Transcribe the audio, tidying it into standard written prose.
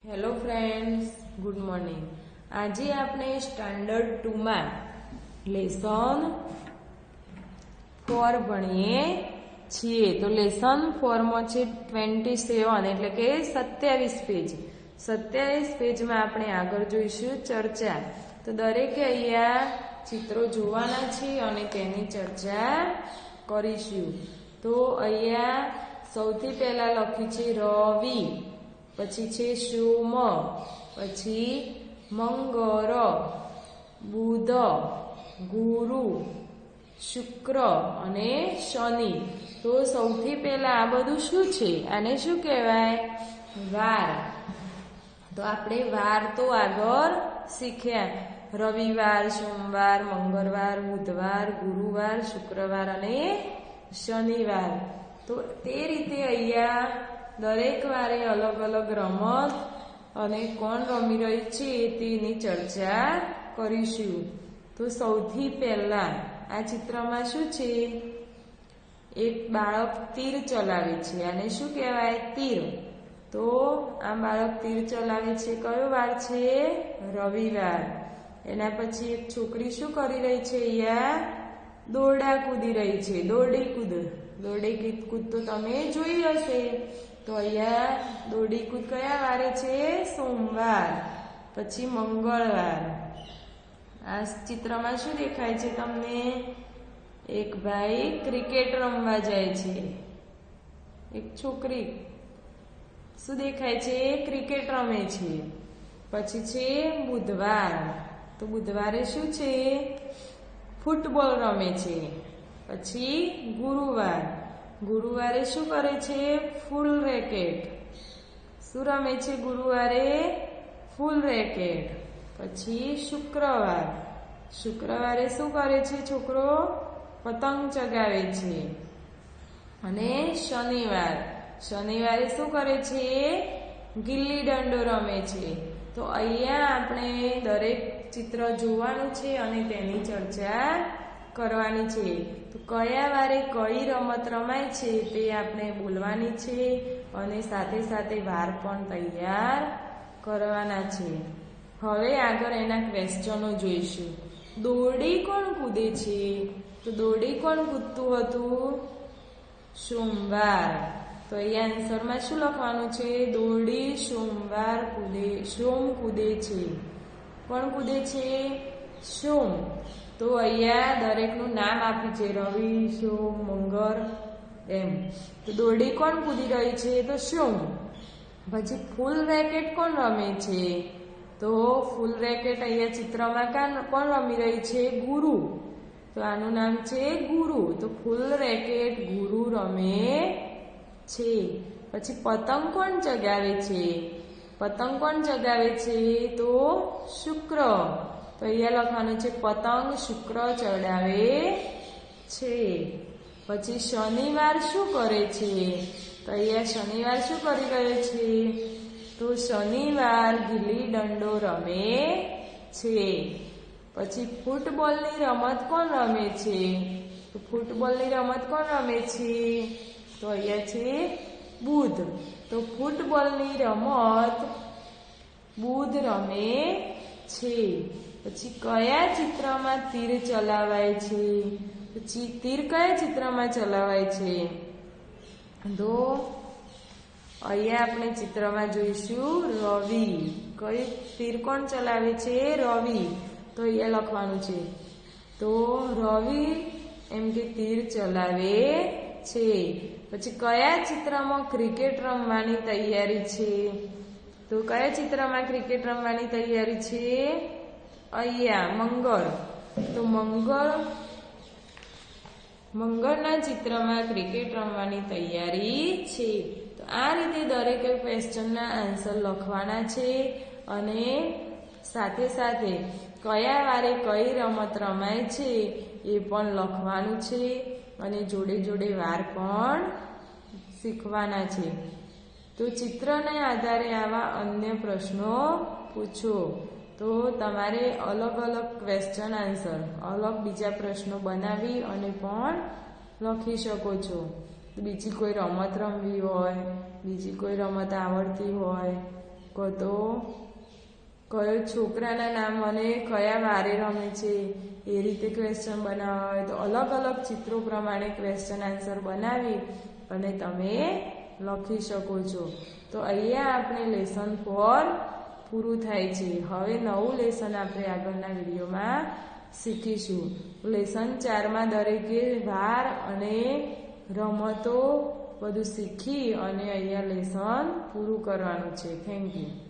Hello friends, good morning. આજે આપણે standard 2 માં લેસન 4 ભણીએ છીએ. તો લેસન 4 માં છે 27 એટલે કે 27 પેજ. 27 પેજમાં આપણે આગળ જોઈશું ચર્ચા. તો દરેકે અહીંયા ચિત્રો જોવાના છે અને તેની ચર્ચા કરીશું. તો અહીંયા સૌથી પહેલા લખ્યું છે રવિ, પછી છે સોમ, પછી મંગળ, બુધ, ગુરુ, શુક્ર અને શનિ. તો સૌથી પહેલા આ બધું શું છે? આને શું કહેવાય? વાર. તો આપણે વાર તો આગળ શીખ્યા. રવિવાર, સોમવાર, મંગળવાર, બુધવાર, ગુરુવાર, શુક્રવાર અને શનિવાર. તો તે રીતે અહીંયા દરેક વારે અલગ અલગ રમત અને કોણ રમી રહી છે તેની ચર્ચા કરીશું. તો સૌથી પહેલા આ ચિત્રમાં શું છે? એક બાળક તીર ચલાવે છે. આને શું કહેવાય? તીર. તો આ બાળક તીર ચલાવે છે. કયો વાર છે? રવિવાર. એના પછી એક છોકરી શું કરી રહી છે? અહીંયા દોરડા કૂદી રહી છે. દોરડી કૂદ તો તમે જોઈ હશે. તો અહીંયા દોરડી કૂદ કયા વારે છે? સોમવાર. પછી મંગળવાર. આ ચિત્રમાં શું દેખાય છે તમને? એક ભાઈ ક્રિકેટ રમવા જાય છે. એક છોકરી શું દેખાય છે? ક્રિકેટ રમે છે. પછી છે બુધવાર. તો બુધવારે શું છે? ફૂટબોલ રમે છે. પછી ગુરુવારે શું કરે છે? ફૂલ રેકેટ. શું રમે છે ગુરુવારે? ફૂલ રેકેટ. પછી શુક્રવારે શું કરે છે છોકરો? પતંગ ચગાવે છે. અને શનિવારે શું કરે છે? ગિલ્લી દંડો રમે છે. તો અહીંયા આપણે દરેક ચિત્ર જોવાનું છે અને તેની ચર્ચા કરવાની છે. તો કયા વારે કઈ રમત રમાય છે તે આપણે બોલવાની છે અને સાથે સાથે વાર પણ તૈયાર કરવાના છે. હવે આગળ એના ક્વેશ્ચનો જોઈશું. દોરડી કોણ કૂદે છે? તો દોરડી કોણ કૂદતું હતું? સોમવાર. તો અહીંયા આન્સરમાં શું લખવાનું છે? દોરડી સોમ કૂદે છે. કોણ કૂદે છે? સોમ. તો અહીંયા દરેકનું નામ આપ્યું છે. રવિ, સોમ, મંગળ એમ. તો દોરડી કોણ કૂદી રહી છે? તો સોમ. પછી ફૂલ રેકેટ કોણ રમે છે? તો ફૂલ રેકેટ અહીંયા ચિત્રમાં કોણ રમી રહી છે? ગુરુ. તો આનું નામ છે ગુરુ. તો ફૂલ રેકેટ ગુરુ રમે છે. પછી પતંગ કોણ ચગાવે છે? તો શુક્ર. તો અહીંયા લખવાનું છે પતંગ શુક્ર ચડાવે છે. પછી શનિવાર શું કરે છે? તો અહીંયા શનિવાર શું કરી રહ્યો છે? તો શનિવાર ગિલ્લી દંડો રમે છે. પછી ફૂટબોલની રમત કોણ રમે છે? તો ફૂટબોલની રમત કોણ રમે છે? તો અહીંયા છે બુધ. તો ફૂટબોલની રમત બુધ રમે છે. પછી કયા ચિત્રમાં તીર ચલાવાય છે? પછી તીર કયા ચિત્રમાં ચલાવાય છે? તો અહીંયા આપણે ચિત્રમાં જોઈશું રવિ. કઈ તીર કોણ ચલાવે છે? રવિ. તો અહીંયા લખવાનું છે. તો રવિ એમ કે તીર ચલાવે છે. પછી કયા ચિત્રમાં ક્રિકેટ રમવાની તૈયારી છે? તો કયા ચિત્રમાં ક્રિકેટ રમવાની તૈયારી છે? અહીંયા મંગળ. તો મંગળના ચિત્રમાં ક્રિકેટ રમવાની તૈયારી છે. તો આ રીતે દરેક ક્વેશ્ચનના આન્સર લખવાના છે અને સાથે સાથે કયા વારે કઈ રમત રમાય છે એ પણ લખવાનું છે અને જોડે જોડે વાર પણ શીખવાના છે. તો ચિત્રને આધારે આવા અન્ય પ્રશ્નો પૂછો. તો તમારે અલગ અલગ ક્વેશ્ચન આન્સર અલગ બીજા પ્રશ્નો બનાવી અને પણ લખી શકો છો. બીજી કોઈ રમત રમવી હોય, બીજી કોઈ રમત આવડતી હોય, તો કયો છોકરાના નામ અને કયા વારે રમે છે એ રીતે ક્વેશ્ચન બનાવવા હોય તો અલગ અલગ ચિત્રો પ્રમાણે ક્વેશ્ચન આન્સર બનાવી અને તમે લખી શકો છો. તો અહીંયા આપણે લેસન 4 પૂરું થાય છે. હવે નવું લેસન આપણે આગળના વિડીયોમાં શીખીશું. લેસન 4માં દરેકે વાર અને રમતો બધું શીખી અને અહીંયા લેસન પૂરું કરવાનું છે. Thank you.